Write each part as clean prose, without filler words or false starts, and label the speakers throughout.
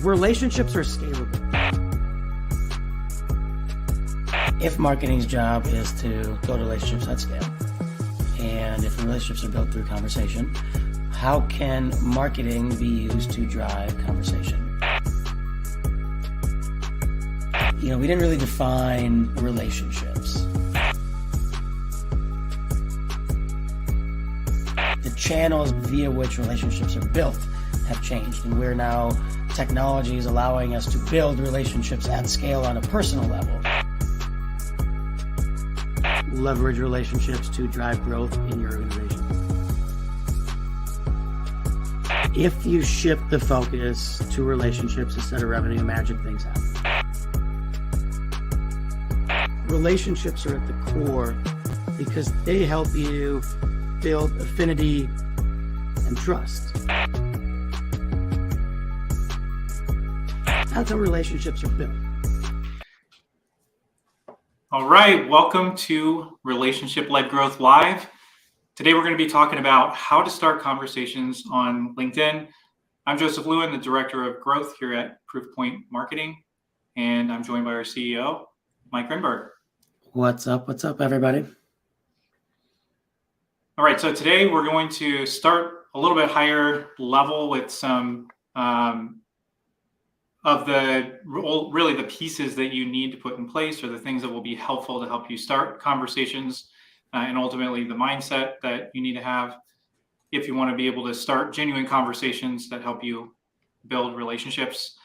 Speaker 1: Relationships are scalable. If marketing's job is to build relationships at scale, and if relationships are built through conversation, how can marketing be used to drive conversation? We didn't really define relationships. The channels via which relationships are built have changed, and we're now, technology is allowing us to build relationships at scale on a personal level. Leverage relationships to drive growth in your organization. If you shift the focus to relationships instead of revenue, magic things happen. Relationships are at the core because they help you build affinity and trust. That's how relationships are built.
Speaker 2: All right, welcome to Relationship-Led Growth Live. Today we're going to be talking about how to start conversations on LinkedIn. I'm Joseph Lewin, the Director of Growth here at Proofpoint Marketing, and I'm joined by our CEO, Mike Renberg.
Speaker 1: What's up, everybody?
Speaker 2: All right, so today we're going to start a little bit higher level with some of the pieces that you need to put in place, or the things that will be helpful to help you start conversations, and ultimately the mindset that you need to have if you want to be able to start genuine conversations that help you build relationships.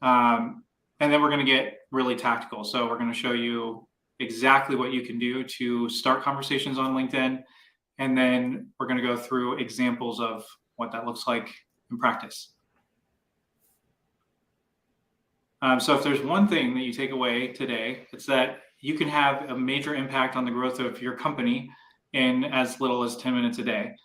Speaker 2: And then we're going to get really tactical. So we're going to show you exactly what you can do to start conversations on LinkedIn. And then we're going to go through examples of what that looks like in practice. So if there's one thing that you take away today, it's that you can have a major impact on the growth of your company in as little as 10 minutes a day.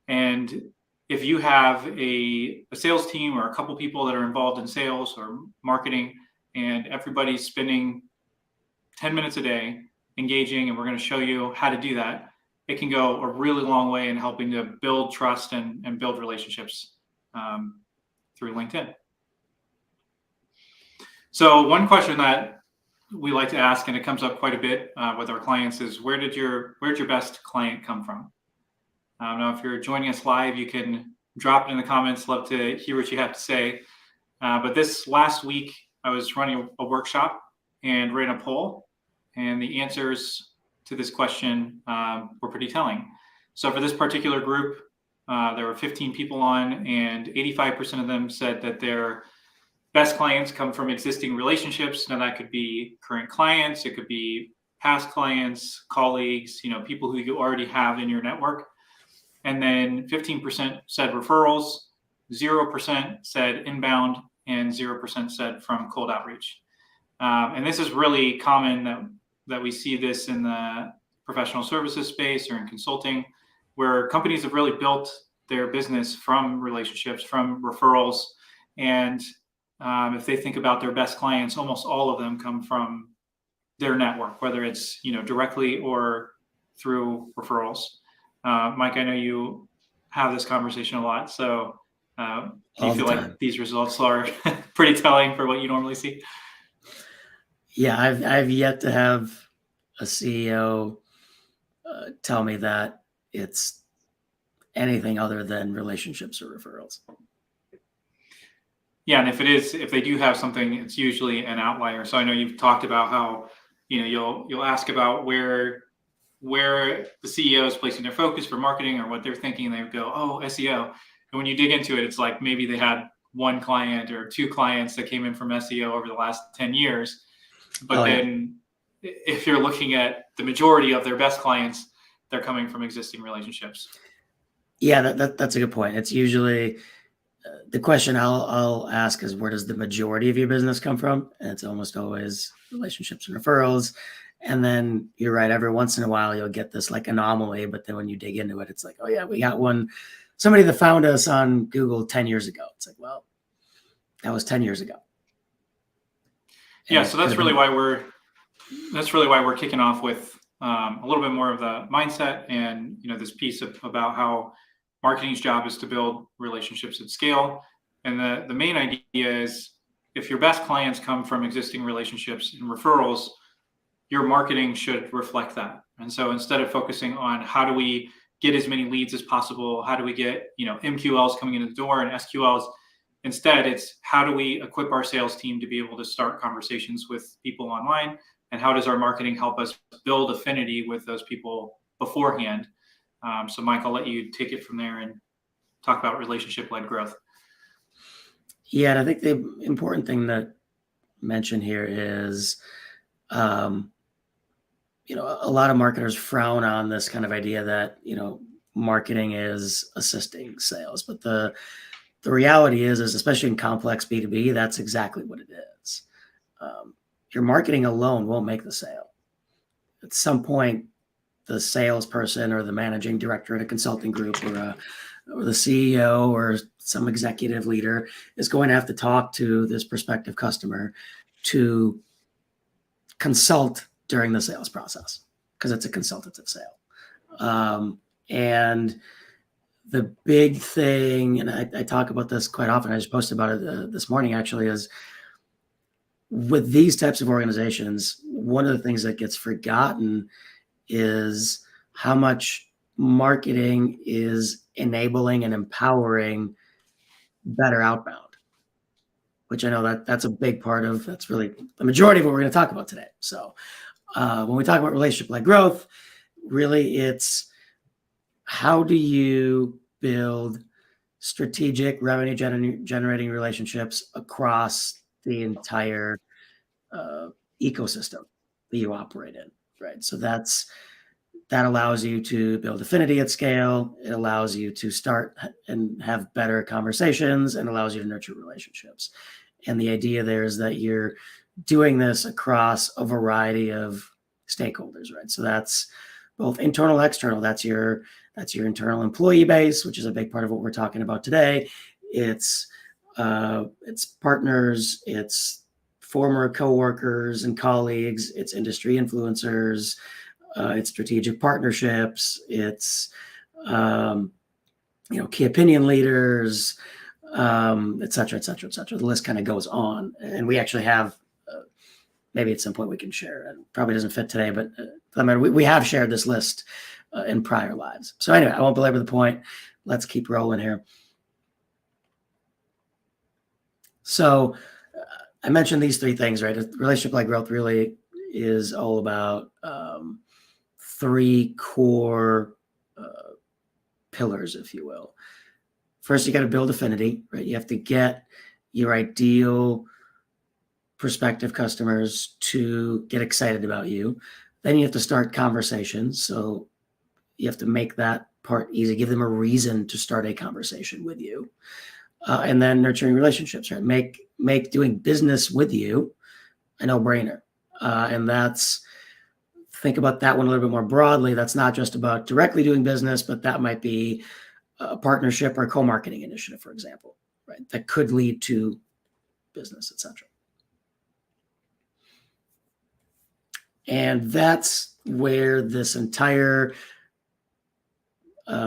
Speaker 2: And if you have a sales team or a couple people that are involved in sales or marketing, and everybody's spending 10 minutes a day engaging, and we're going to show you how to do that, it can go a really long way in helping to build trust and build relationships through LinkedIn. So one question that we like to ask, and it comes up quite a bit with our clients, is where'd your best client come from? Now, if you're joining us live, you can drop it in the comments. Love to hear what you have to say. But this last week, I was running a workshop and ran a poll, and the answers to this question were pretty telling. So for this particular group, there were 15 people on, and 85% of them said that their best clients come from existing relationships. Now that could be current clients, it could be past clients, colleagues, people who you already have in your network. And then 15% said referrals, 0% said inbound, and 0% said from cold outreach. And this is really common that we see this in the professional services space or in consulting, where companies have really built their business from relationships, from referrals. And if they think about their best clients, almost all of them come from their network, whether it's directly or through referrals. Mike, I know you have this conversation a lot, so do you feel like these results are pretty telling for what you normally see?
Speaker 1: Yeah, I've yet to have a CEO tell me that it's anything other than relationships or referrals.
Speaker 2: Yeah, and if they do have something, it's usually an outlier. So I know you've talked about how you'll ask about where the CEO is placing their focus for marketing or what they're thinking. They go, oh, SEO. And when you dig into it, it's like maybe they had one client or two clients that came in from SEO over the last 10 years. But then if you're looking at the majority of their best clients, they're coming from existing relationships.
Speaker 1: Yeah, that's a good point. It's usually the question I'll ask is, where does the majority of your business come from? And it's almost always relationships and referrals. And then you're right, every once in a while you'll get this like anomaly, but then when you dig into it, it's like, oh yeah, we got somebody that found us on Google 10 years ago. It's like, well, that was 10 years ago.
Speaker 2: Yeah, so that's really why we're kicking off with a little bit more of the mindset and this piece about how marketing's job is to build relationships at scale. And the main idea is if your best clients come from existing relationships and referrals, your marketing should reflect that. And so instead of focusing on how do we get as many leads as possible, how do we get, MQLs coming into the door and SQLs, instead it's how do we equip our sales team to be able to start conversations with people online, and how does our marketing help us build affinity with those people beforehand. So Mike, I'll let you take it from there and talk about relationship-led growth.
Speaker 1: Yeah, and I think the important thing to mention here is, a lot of marketers frown on this kind of idea that, marketing is assisting sales. But the reality is especially in complex B2B, that's exactly what it is. Your marketing alone won't make the sale. At some point, the salesperson or the managing director at a consulting group or the CEO or some executive leader is going to have to talk to this prospective customer to consult during the sales process, because it's a consultative sale. And the big thing, and I talk about this quite often, I just posted about it this morning actually, is with these types of organizations, one of the things that gets forgotten is how much marketing is enabling and empowering better outbound, which I know that's a big part of, that's really the majority of what we're going to talk about today. So when we talk about relationship-led growth, really it's how do you build strategic revenue generating relationships across the entire ecosystem that you operate in, right? So that allows you to build affinity at scale. It allows you to start and have better conversations, and allows you to nurture relationships. And the idea there is that you're doing this across a variety of stakeholders, right? So that's both internal, external. That's your internal employee base, which is a big part of what we're talking about today. It's partners, it's former coworkers and colleagues, it's industry influencers, it's strategic partnerships, it's key opinion leaders, et cetera, et cetera, et cetera. The list kind of goes on, and we actually have. Maybe at some point we can share. It probably doesn't fit today, but we have shared this list in prior lives. So anyway, I won't belabor the point. Let's keep rolling here. So I mentioned these three things, right? Relationship-led growth really is all about three core pillars, if you will. First, you got to build affinity, right? You have to get your ideal prospective customers to get excited about you. Then you have to start conversations. So you have to make that part easy, give them a reason to start a conversation with you. And then nurturing relationships, right? Make doing business with you a no-brainer. And think about that one a little bit more broadly. That's not just about directly doing business, but that might be a partnership or a co-marketing initiative, for example, right? That could lead to business, et cetera. And that's where this entire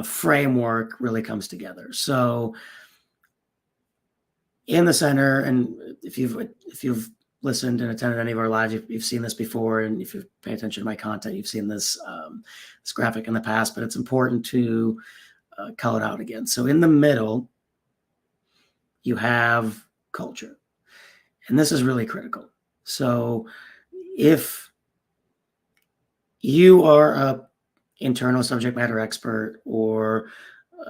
Speaker 1: framework really comes together. So in the center, and if you've listened and attended any of our lives, you've seen this before, and if you've paid attention to my content, you've seen this graphic in the past, but it's important to call it out again. So in the middle, you have culture, and this is really critical. So if you are a internal subject matter expert, or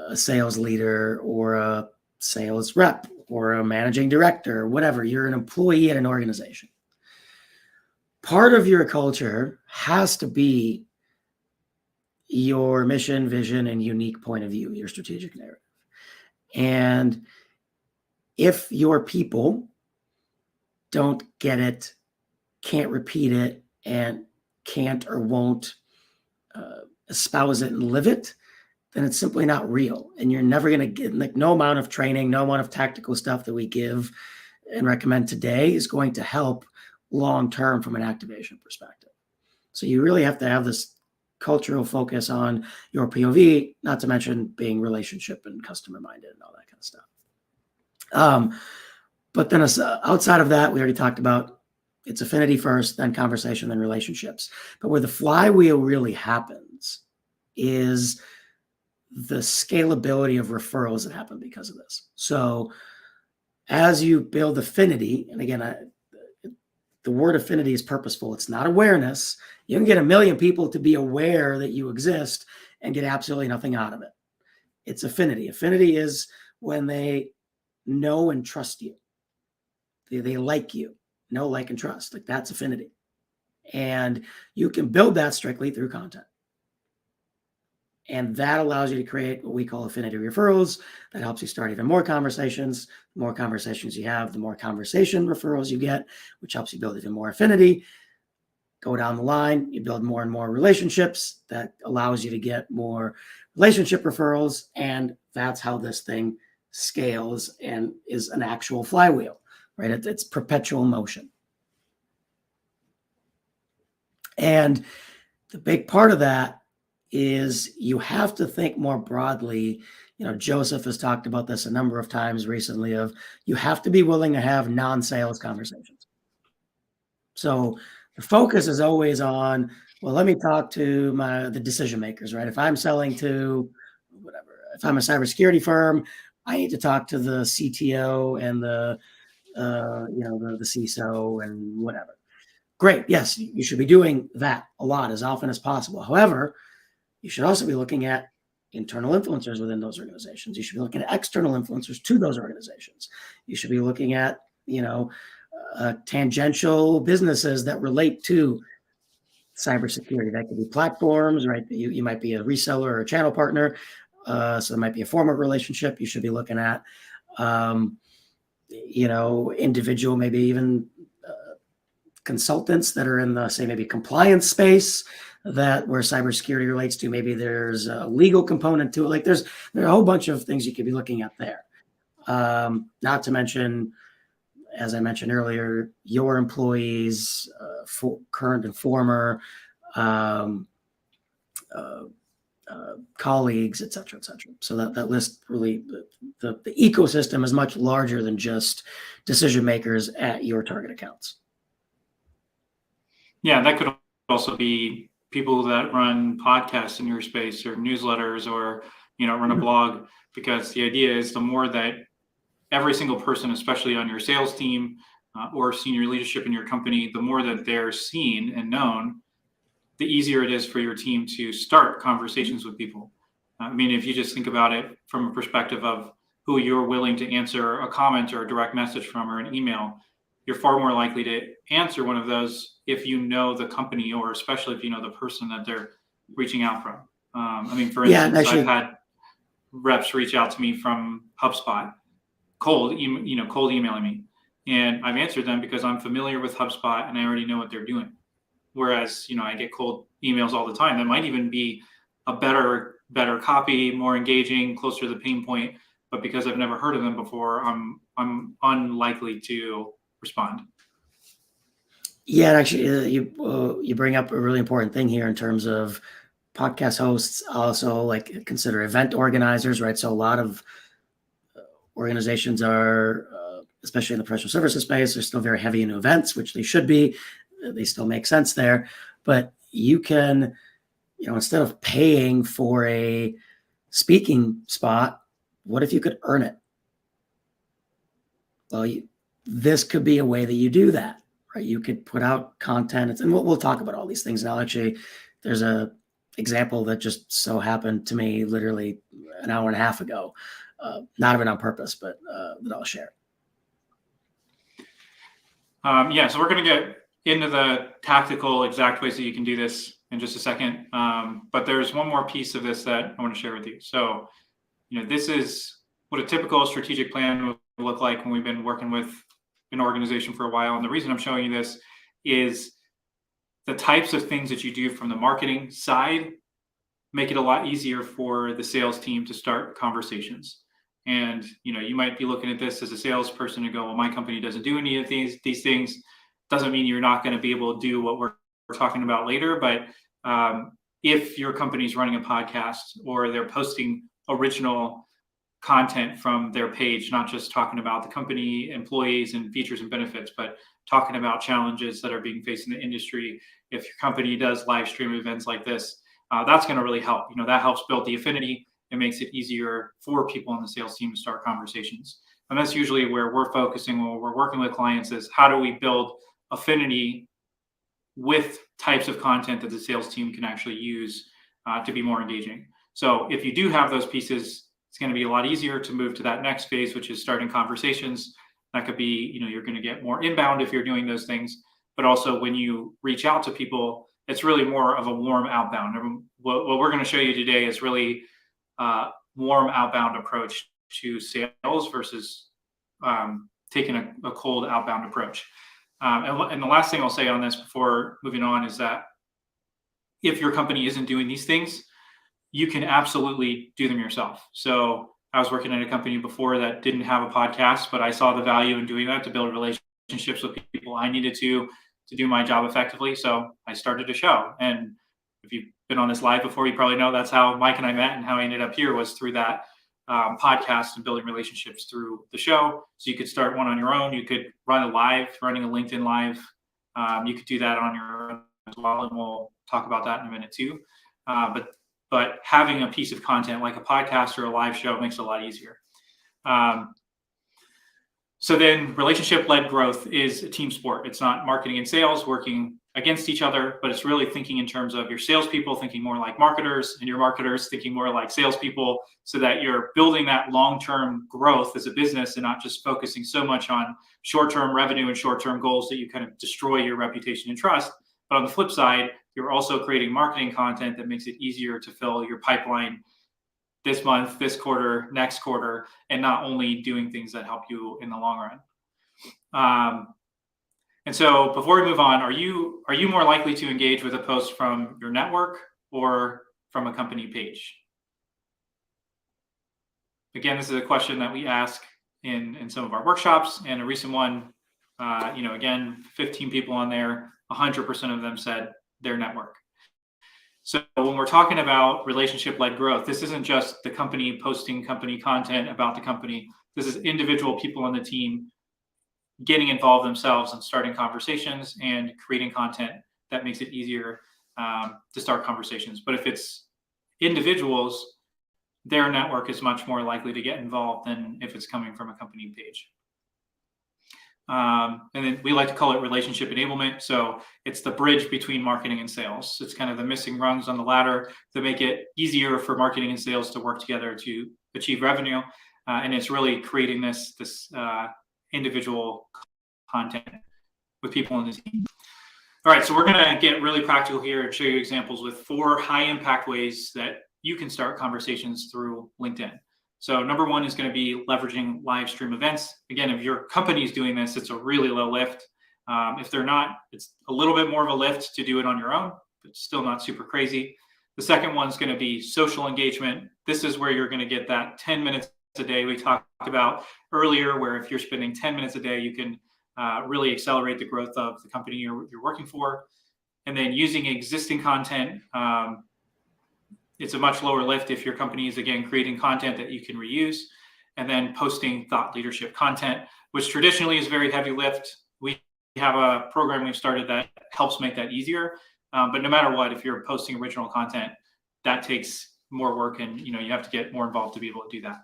Speaker 1: a sales leader, or a sales rep, or a managing director, or whatever, you're an employee at an organization. Part of your culture has to be your mission, vision, and unique point of view, your strategic narrative. And if your people don't get it, can't repeat it, and can't or won't espouse it and live it, then it's simply not real. And you're never going to get, no amount of training, no amount of tactical stuff that we give and recommend today is going to help long-term from an activation perspective. So you really have to have this cultural focus on your POV, not to mention being relationship and customer minded and all that kind of stuff. But then outside of that, we already talked about it's affinity first, then conversation, then relationships. But where the flywheel really happens is the scalability of referrals that happen because of this. So as you build affinity, and again, the word affinity is purposeful. It's not awareness. You can get 1 million people to be aware that you exist and get absolutely nothing out of it. It's affinity. Affinity is when they know and trust you. They like you. Know, like, and trust. Like, that's affinity. And you can build that strictly through content. And that allows you to create what we call affinity referrals. That helps you start even more conversations. The more conversations you have, the more conversation referrals you get, which helps you build even more affinity. Go down the line, you build more and more relationships. That allows you to get more relationship referrals. And that's how this thing scales and is an actual flywheel, right? It's perpetual motion. And the big part of that is you have to think more broadly. Joseph has talked about this a number of times recently of you have to be willing to have non-sales conversations. So the focus is always on, well, let me talk to the decision makers, right? If I'm selling to whatever, if I'm a cybersecurity firm, I need to talk to the CTO and the CISO and whatever. Great. Yes, you should be doing that a lot, as often as possible. However, you should also be looking at internal influencers within those organizations. You should be looking at external influencers to those organizations. You should be looking at, tangential businesses that relate to cybersecurity. That could be platforms, right? You might be a reseller or a channel partner. So there might be a form of relationship you should be looking at. Individual, maybe even consultants that are in the, say, maybe compliance space, that where cybersecurity relates to. Maybe there's a legal component to it. Like there are a whole bunch of things you could be looking at there. Not to mention, as I mentioned earlier, your employees, current and former, colleagues, et cetera, et cetera. So that list really, the ecosystem is much larger than just decision makers at your target accounts.
Speaker 2: Yeah, that could also be people that run podcasts in your space or newsletters or, run a blog, because the idea is the more that every single person, especially on your sales team or senior leadership in your company, the more that they're seen and known, the easier it is for your team to start conversations with people. I mean, if you just think about it from a perspective of who you're willing to answer a comment or a direct message from or an email, you're far more likely to answer one of those if you know the company, or especially if you know the person that they're reaching out from. For instance, I've had reps reach out to me from HubSpot, cold emailing me, and I've answered them because I'm familiar with HubSpot and I already know what they're doing. Whereas, I get cold emails all the time that might even be a better copy, more engaging, closer to the pain point, but because I've never heard of them before, I'm unlikely to respond.
Speaker 1: Yeah, actually, you bring up a really important thing here in terms of podcast hosts. Also, consider event organizers, right? So a lot of organizations are, especially in the professional services space, they're still very heavy into events, which they should be. They still make sense there, but you can, instead of paying for a speaking spot, what if you could earn it? Well, this could be a way that you do that, right? You could put out content, and we'll talk about all these things now. Actually, there's a example that just so happened to me literally an hour and a half ago, not even on purpose, but that I'll share.
Speaker 2: So we're going to get into the tactical exact ways that you can do this in just a second. But there's one more piece of this that I want to share with you. So, this is what a typical strategic plan would look like when we've been working with an organization for a while. And the reason I'm showing you this is the types of things that you do from the marketing side make it a lot easier for the sales team to start conversations. And, you might be looking at this as a salesperson and go, well, my company doesn't do any of these things. Doesn't mean you're not going to be able to do what we're talking about later. But if your company's running a podcast or they're posting original content from their page, not just talking about the company, employees, and features and benefits, but talking about challenges that are being faced in the industry. If your company does live stream events like this, that's going to really help. That helps build the affinity. It makes it easier for people on the sales team to start conversations. And that's usually where we're focusing when we're working with clients, is how do we build affinity with types of content that the sales team can actually use to be more engaging. So if you do have those pieces, it's going to be a lot easier to move to that next phase, which is starting conversations. That could be, you're going to get more inbound if you're doing those things, but also when you reach out to people, it's really more of a warm outbound. What we're going to show you today is really warm outbound approach to sales versus taking a cold outbound approach. And the last thing I'll say on this before moving on is that if your company isn't doing these things, you can absolutely do them yourself. So I was working at a company before that didn't have a podcast, but I saw the value in doing that to build relationships with people I needed to do my job effectively. So I started a show. And if you've been on this live before, you probably know that's how Mike and I met, and how I ended up here was through that podcast and building relationships through the show. So you could start one on your own. You could running a LinkedIn live. You could do that on your own as well. And we'll talk about that in a minute too. But having a piece of content like a podcast or a live show makes it a lot easier. So then relationship-led growth is a team sport. It's not marketing and sales working against each other, but it's really thinking in terms of your salespeople thinking more like marketers, and your marketers thinking more like salespeople, so that you're building that long-term growth as a business and not just focusing so much on short-term revenue and short-term goals that you kind of destroy your reputation and trust. But on the flip side, you're also creating marketing content that makes it easier to fill your pipeline this month, this quarter, next quarter, and not only doing things that help you in the long run. And so before we move on, are you more likely to engage with a post from your network or from a company page? Again, this is a question that we ask in some of our workshops, and a recent one, again, 15 people on there, 100% of them said their network. So when we're talking about relationship-led growth, this isn't just the company posting company content about the company. This is individual people on the team getting involved themselves and starting conversations and creating content that makes it easier to start conversations. But if it's individuals, their network is much more likely to get involved than if it's coming from a company page. And then we like to call it relationship enablement. So it's the bridge between marketing and sales. It's kind of the missing rungs on the ladder that make it easier for marketing and sales to work together to achieve revenue. And it's really creating this individual content with people in the team. All right, so we're going to get really practical here and show you examples with 4 high impact ways that you can start conversations through LinkedIn. So number 1 is going to be leveraging live stream events. Again, if your company is doing this, it's a really low lift. If they're not, it's a little bit more of a lift to do it on your own, but still not super crazy. The second one is going to be social engagement. This is where you're going to get that 10 minutes a day we talked about earlier, where if you're spending 10 minutes a day, you can really accelerate the growth of the company you're working for. And then using existing content, it's a much lower lift if your company is, again, creating content that you can reuse. And then posting thought leadership content, which traditionally is very heavy lift. We have a program we've started that helps make that easier. But no matter what, if you're posting original content, that takes more work, and you have to get more involved to be able to do that.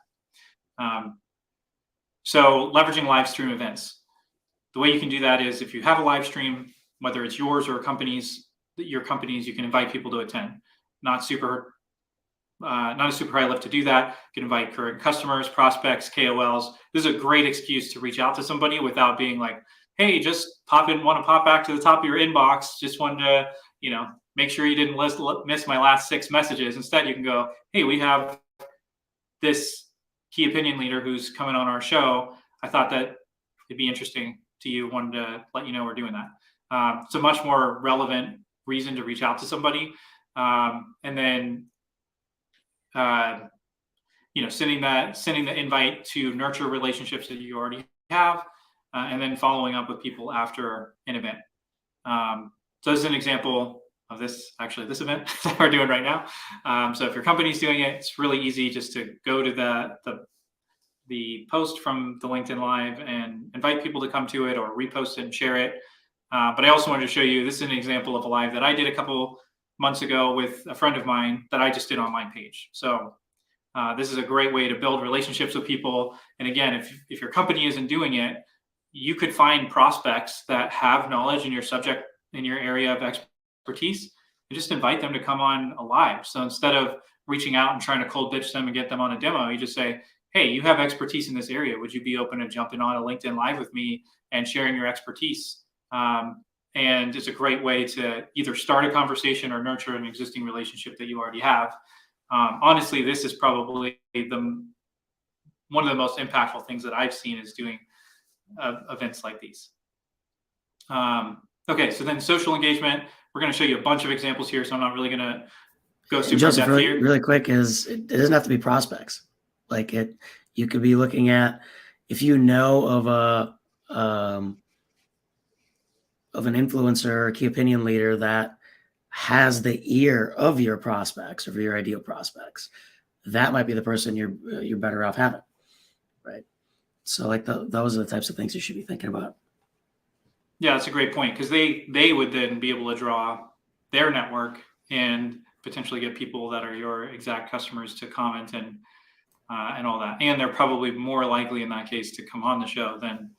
Speaker 2: So leveraging live stream events. The way you can do that is if you have a live stream, whether it's yours or your company's, you can invite people to attend. Not a super high lift to do that. You can invite current customers, prospects, KOLs. This is a great excuse to reach out to somebody without being like, hey, just want to pop back to the top of your inbox. Just wanted to, make sure you didn't miss my last 6 messages. Instead, you can go, hey, we have this key opinion leader who's coming on our show. I thought that it'd be interesting to you. Wanted to let you know we're doing that. It's a much more relevant reason to reach out to somebody. And then, sending the invite to nurture relationships that you already have, and then following up with people after an event. So this is an example of this event that we're doing right now. So if your company's doing it, it's really easy just to go to the the post from the LinkedIn Live and invite people to come to it or repost it and share it. But I also wanted to show you, this is an example of a live that I did a couple months ago with a friend of mine that I just did on my page. So this is a great way to build relationships with people. And again, if your company isn't doing it, you could find prospects that have knowledge in your subject, in your area of expertise, and just invite them to come on a live. So instead of reaching out and trying to cold pitch them and get them on a demo, you just say, hey, you have expertise in this area. Would you be open to jumping on a LinkedIn Live with me and sharing your expertise? And it's a great way to either start a conversation or nurture an existing relationship that you already have. Honestly, this is probably one of the most impactful things that I've seen is doing events like these. Okay, so then social engagement. We're going to show you a bunch of examples here, so I'm not really going to go super
Speaker 1: Joseph,
Speaker 2: depth here.
Speaker 1: really quick, is it doesn't have to be prospects. Like you could be looking at, if you know of an influencer or key opinion leader that has the ear of your prospects, or your ideal prospects, that might be the person you're better off having, right? So like those are the types of things you should be thinking about.
Speaker 2: Yeah, that's a great point, because they would then be able to draw their network and potentially get people that are your exact customers to comment and all that. And they're probably more likely in that case to come on the show than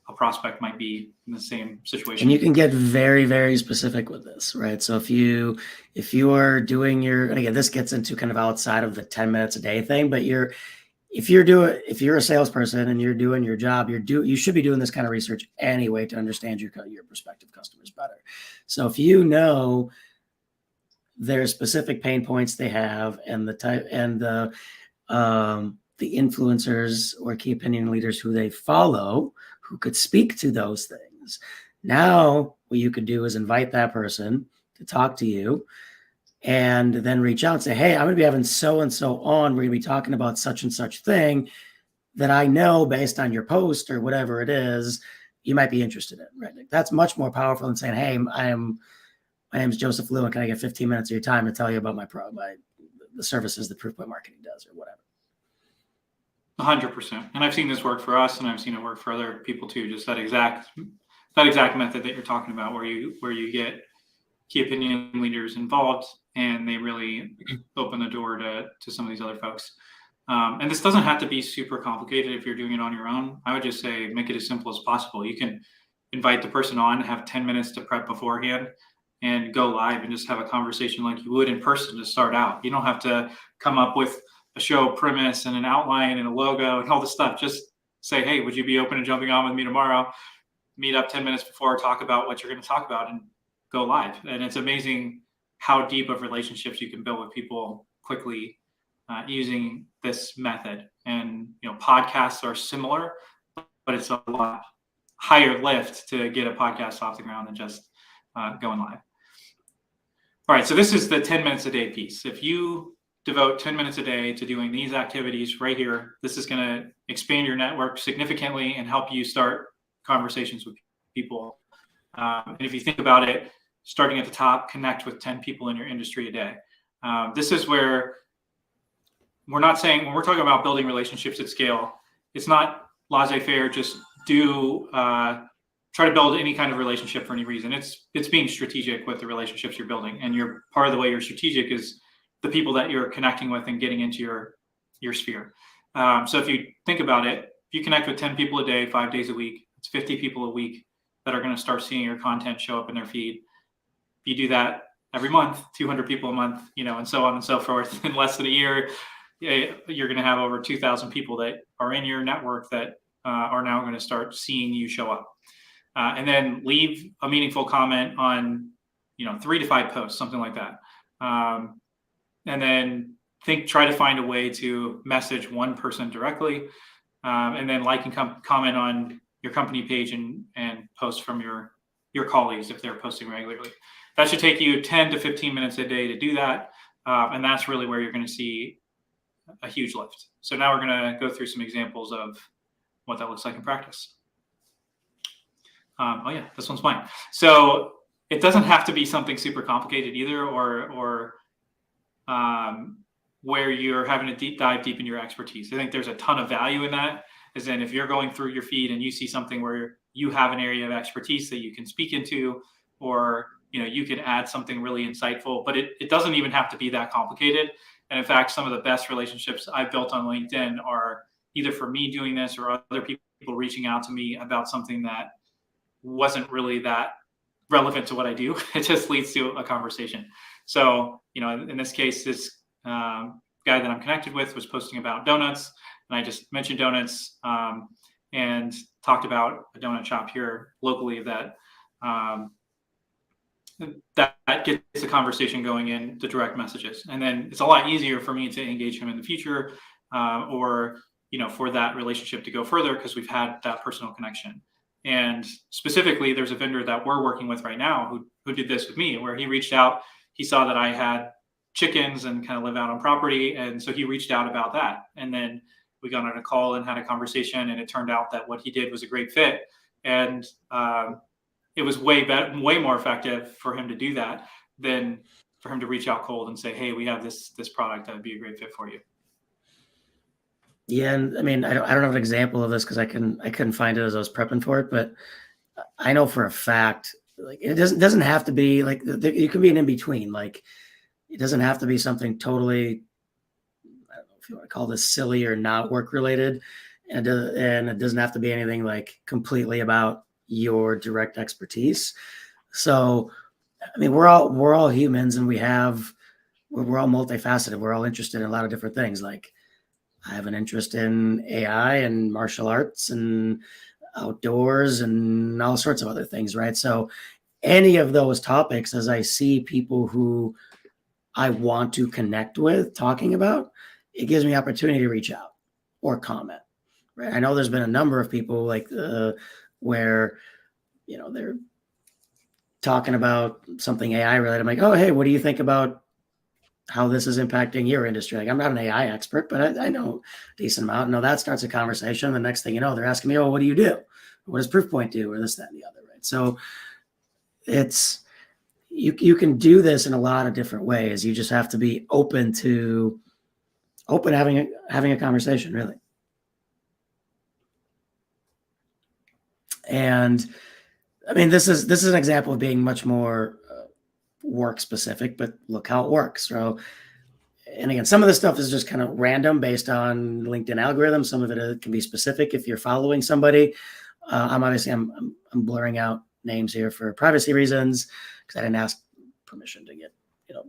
Speaker 2: a prospect might be in the same situation.
Speaker 1: And you can get very, very specific with this, right? So if you are doing and again, this gets into kind of outside of the 10 minutes a day thing, but if you're a salesperson and you're doing your job, you should be doing this kind of research anyway to understand your prospective customers better. So if you know their specific pain points they have and the type and the influencers or key opinion leaders who they follow who could speak to those things, now what you could do is invite that person to talk to you, and then reach out and say, hey, I'm going to be having so-and-so on. We're going to be talking about such and such thing that I know based on your post or whatever it is, you might be interested in, right? Like, that's much more powerful than saying, hey, my name is Joseph Liu, and can I get 15 minutes of your time to tell you about the services that Proofpoint Marketing does or whatever.
Speaker 2: 100%. And I've seen this work for us, and I've seen it work for other people too. Just that exact method that you're talking about, where you get key opinion leaders involved, and they really open the door to some of these other folks. And this doesn't have to be super complicated if you're doing it on your own. I would just say make it as simple as possible. You can invite the person on, have 10 minutes to prep beforehand, and go live and just have a conversation like you would in person to start out. You don't have to come up with a show premise and an outline and a logo and all this stuff. Just say, hey, would you be open to jumping on with me tomorrow? Meet up 10 minutes before, talk about what you're going to talk about, and go live. And it's amazing how deep of relationships you can build with people quickly using this method. And podcasts are similar, but it's a lot higher lift to get a podcast off the ground than just going live. All right, so this is the 10 minutes a day piece. If you devote 10 minutes a day to doing these activities right here, this is going to expand your network significantly and help you start conversations with people. And if you think about it, starting at the top, connect with 10 people in your industry a day. This is where we're not saying, when we're talking about building relationships at scale, it's not laissez-faire, just try to build any kind of relationship for any reason. It's being strategic with the relationships you're building. And part of the way you're strategic is the people that you're connecting with and getting into your sphere. So if you think about it, if you connect with 10 people a day, 5 days a week, it's 50 people a week that are going to start seeing your content show up in their feed. If you do that every month, 200 people a month, and so on and so forth, in less than a year, you're going to have over 2,000 people that are in your network that are now going to start seeing you show up. And then leave a meaningful comment on, 3 to 5 posts, something like that. And then try to find a way to message one person directly, and then like and comment on your company page and post from your colleagues if they're posting regularly. That should take you 10 to 15 minutes a day to do that. And that's really where you're going to see a huge lift. So now we're going to go through some examples of what that looks like in practice. Oh yeah, this one's mine. So it doesn't have to be something super complicated either, or where you're having a dive deep in your expertise. I think there's a ton of value in that. Is then if you're going through your feed and you see something where you have an area of expertise that you can speak into, or you can add something really insightful, but it doesn't even have to be that complicated. And in fact, some of the best relationships I've built on LinkedIn are either for me doing this or other people reaching out to me about something that wasn't really that relevant to what I do. It just leads to a conversation. So, in this case, this guy that I'm connected with was posting about donuts, and I just mentioned donuts and talked about a donut shop here locally that that gets the conversation going in the direct messages. And then it's a lot easier for me to engage him in the future or, for that relationship to go further because we've had that personal connection. And specifically, there's a vendor that we're working with right now who did this with me, where he reached out. He saw that I had chickens and kind of live out on property. And so he reached out about that. And then we got on a call and had a conversation, and it turned out that what he did was a great fit. And it was way more effective for him to do that than for him to reach out cold and say, hey, we have this product that would be a great fit for you.
Speaker 1: Yeah, and I mean, I don't have an example of this because I couldn't find it as I was prepping for it, but I know for a fact, like it doesn't have to be like you can be an in between. Like it doesn't have to be something totally, I don't know if you want to call this silly or not work related, and it doesn't have to be anything like completely about your direct expertise. So, I mean, we're all humans, and we're all multifaceted. We're all interested in a lot of different things. Like I have an interest in AI and martial arts and outdoors and all sorts of other things, right? So any of those topics, as I see people who I want to connect with talking about, it gives me opportunity to reach out or comment, right? I know there's been a number of people like where, they're talking about something AI related. I'm like, oh, hey, what do you think about how this is impacting your industry? Like, I'm not an AI expert, but I know a decent amount. No, that starts a conversation. The next thing you know, they're asking me, oh, what do you do? What does Proofpoint do? Or this, that, and the other, right? So it's, you can do this in a lot of different ways. You just have to be open having a conversation, really. And I mean, this is an example of being much more work specific, but look how it works. So, and again, some of this stuff is just kind of random based on LinkedIn algorithms. Some of it can be specific if you're following somebody. I'm blurring out names here for privacy reasons because I didn't ask permission to get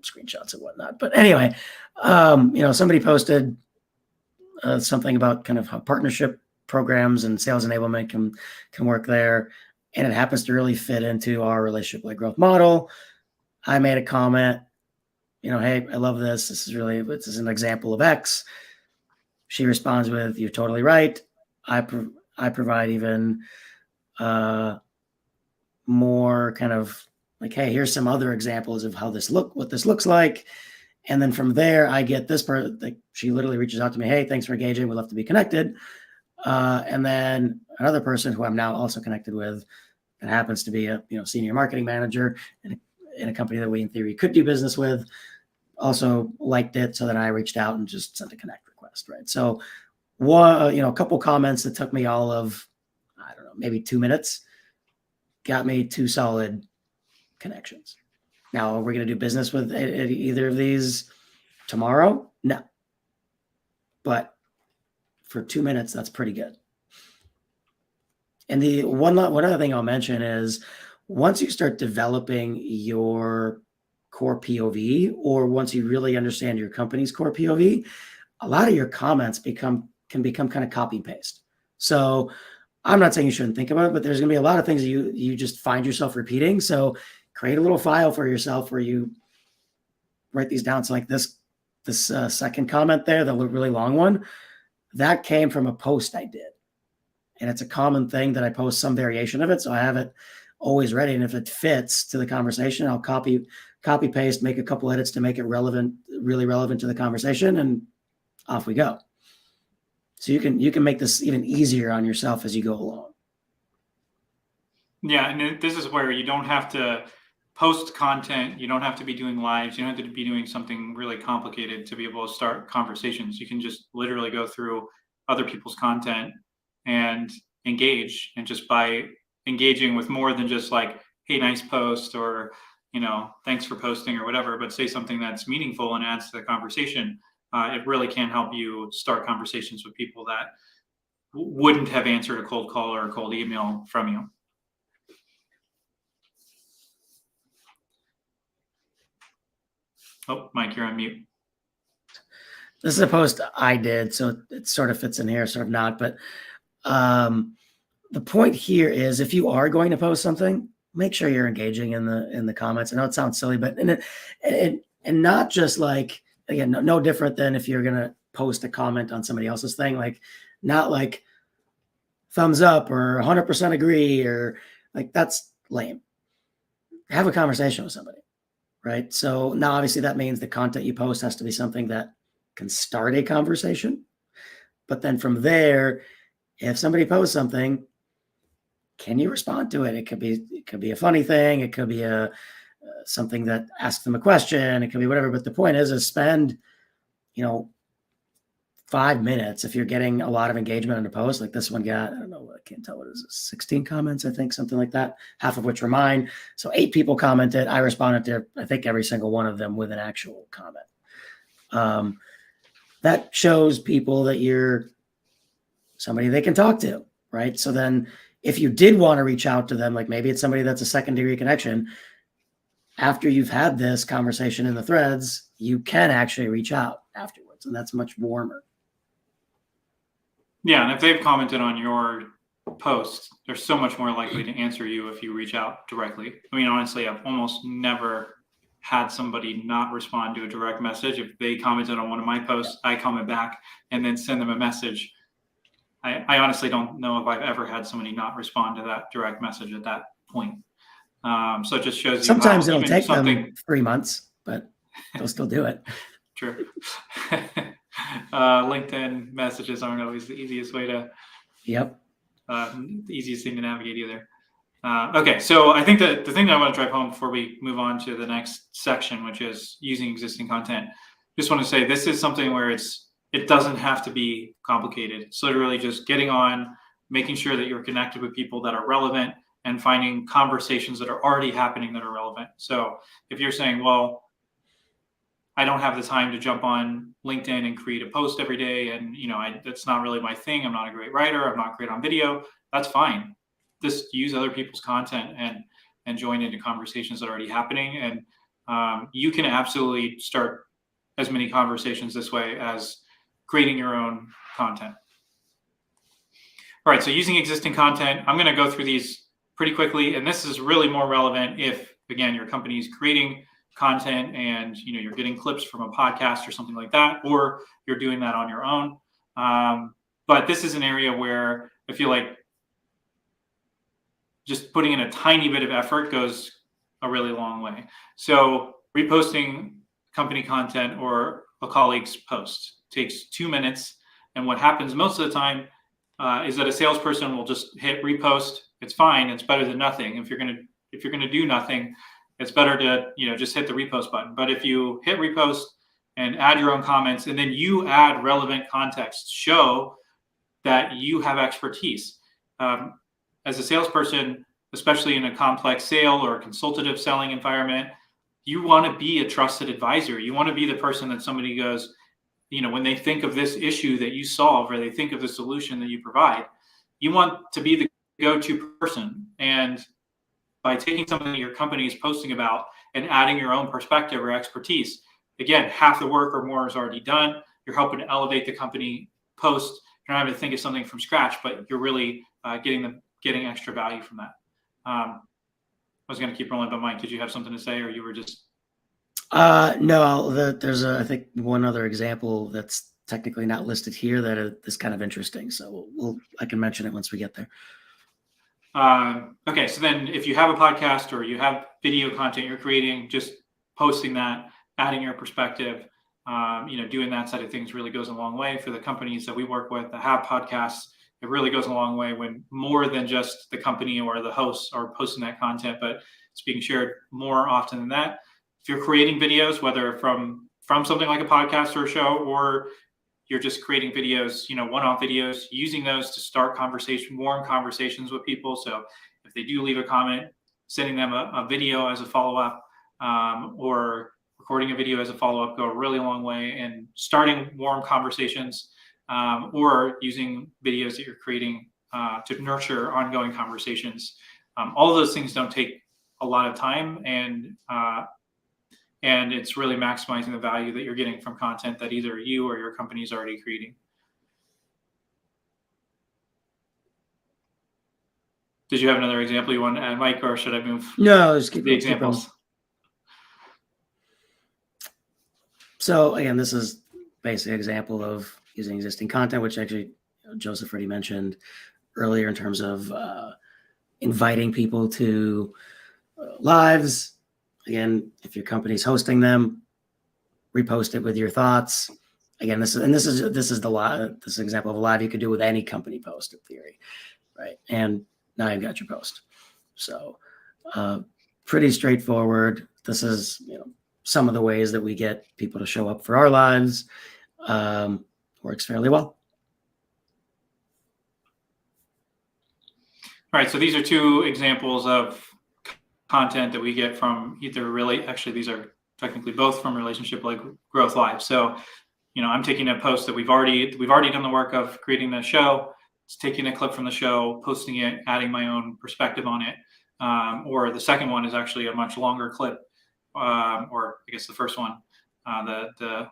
Speaker 1: screenshots and whatnot. But anyway, somebody posted something about kind of how partnership programs and sales enablement can work there, and it happens to really fit into our relationship-led growth model. I made a comment, hey, I love this. This is an example of X. She responds with, you're totally right. I provide even more kind of like, hey, here's some other examples of what this looks like. And then from there, I get this part. Like, she literally reaches out to me, hey, thanks for engaging. We'd love to be connected. And then another person who I'm now also connected with, and happens to be a senior marketing manager in a company that we in theory could do business with, also liked it. So then I reached out and just sent a connect request, right? So a couple comments that took me all of, I don't know, maybe 2 minutes, got me 2 solid connections. Now, are we going to do business with either of these tomorrow? No. But for 2 minutes, that's pretty good. And the one other thing I'll mention is once you start developing your core POV, or once you really understand your company's core POV, a lot of your comments can become kind of copy and paste. So I'm not saying you shouldn't think about it, but there's going to be a lot of things that you just find yourself repeating. So create a little file for yourself where you write these down. So like this second comment there, the really long one, that came from a post I did. And it's a common thing that I post some variation of it. So I have it always ready. And if it fits to the conversation, I'll copy paste, make a couple edits to make it really relevant to the conversation, and off we go. So you can make this even easier on yourself as you go along.
Speaker 2: Yeah, and this is where you don't have to post content. You don't have to be doing lives. You don't have to be doing something really complicated to be able to start conversations. You can just literally go through other people's content and engage. And just by engaging with more than just like, hey, nice post, or, thanks for posting or whatever, but say something that's meaningful and adds to the conversation, it really can help you start conversations with people that wouldn't have answered a cold call or a cold email from you. Oh, Mike, you're on mute.
Speaker 1: This is a post I did, so it sort of fits in here, sort of not. But the point here is, if you are going to post something, make sure you're engaging in the comments. I know it sounds silly, but and not just like, again, no different than if you're gonna post a comment on somebody else's thing, like not like thumbs up or 100% agree, or like, that's lame. Have a conversation with somebody, right? So now obviously that means the content you post has to be something that can start a conversation. But then from there, if somebody posts something, can you respond to it? It could be a funny thing. It could be something that asks them a question. It could be whatever. But the point is spend, 5 minutes. If you're getting a lot of engagement on a post, like this one got, I don't know, I can't tell what it is, 16 comments, I think, something like that, half of which were mine. So 8 people commented. I responded to, I think, every single one of them with an actual comment. That shows people that you're somebody they can talk to, right? So then if you did want to reach out to them, like maybe it's somebody that's a second-degree connection, after you've had this conversation in the threads, you can actually reach out afterwards, and that's much warmer.
Speaker 2: Yeah, and if they've commented on your post, they're so much more likely to answer you if you reach out directly. I mean, honestly, I've almost never had somebody not respond to a direct message. If they commented on one of my posts, I comment back and then send them a message. I honestly don't know if I've ever had somebody not respond to that direct message at that point. So it just shows you
Speaker 1: sometimes it'll take them 3 months, but they'll still do it.
Speaker 2: True. LinkedIn messages aren't always the easiest way to.
Speaker 1: Yep.
Speaker 2: The easiest thing to navigate either. Okay, so I think that the thing that I want to drive home before we move on to the next section, which is using existing content, just want to say this is something where it doesn't have to be complicated. It's literally just getting on, making sure that you're connected with people that are relevant, and finding conversations that are already happening that are relevant. So if you're saying, well, I don't have the time to jump on LinkedIn and create a post every day, and that's not really my thing. I'm not a great writer. I'm not great on video. That's fine. Just use other people's content and join into conversations that are already happening. And you can absolutely start as many conversations this way as creating your own content. All right, so using existing content, I'm going to go through these pretty quickly, and this is really more relevant if, again, your company is creating content and you're getting clips from a podcast or something like that, or you're doing that on your own. But this is an area where I feel like just putting in a tiny bit of effort goes a really long way. So reposting company content or a colleague's post takes 2 minutes. And what happens most of the time is that a salesperson will just hit repost. It's fine. It's better than nothing. If you're gonna do nothing, it's better to just hit the repost button. But if you hit repost and add your own comments, and then you add relevant context, show that you have expertise. As a salesperson, especially in a complex sale or a consultative selling environment, you want to be a trusted advisor. You want to be the person that somebody goes, when they think of this issue that you solve, or they think of the solution that you provide, you want to be the go-to person. And by taking something that your company is posting about and adding your own perspective or expertise, again, half the work or more is already done. You're helping to elevate the company post. You're not having to think of something from scratch, but you're really getting extra value from that. I was going to keep rolling, but Mike, did you have something to say, or you were just?
Speaker 1: No, there's I think one other example that's technically not listed here that is kind of interesting. So I can mention it once we get there.
Speaker 2: Okay, so then if you have a podcast or you have video content you're creating, just posting that, adding your perspective, doing that side of things really goes a long way for the companies that we work with that have podcasts. it really goes a long way when more than just the company or the hosts are posting that content, but it's being shared more often than that. If you're creating videos, whether from something like a podcast or a show, or you're just creating videos, one-off videos, using those to start warm conversations with people. So if they do leave a comment, sending them a video as a follow-up, or recording a video as a follow-up, go a really long way in starting warm conversations, or using videos that you're creating to nurture ongoing conversations. All of those things don't take a lot of time, and it's really maximizing the value that you're getting from content that either you or your company is already creating. Did you have another example you want to add, Mike, or should I move?
Speaker 1: No, just keep
Speaker 2: the examples.
Speaker 1: Keep so again, this is basically an example of using existing content, which actually Joseph already mentioned earlier in terms of inviting people to lives. Again, if your company's hosting them, repost it with your thoughts. Again, this is an example of a live you could do with any company post in theory, right? And now you've got your post. So pretty straightforward. This is some of the ways that we get people to show up for our lives. Works fairly well.
Speaker 2: All right, so these are two examples of content that we get from these are technically both from Relationship-Led Growth Live. So, I'm taking a post that we've already done the work of creating the show. It's taking a clip from the show, posting it, adding my own perspective on it. Or the second one is actually a much longer clip, or I guess the first one, the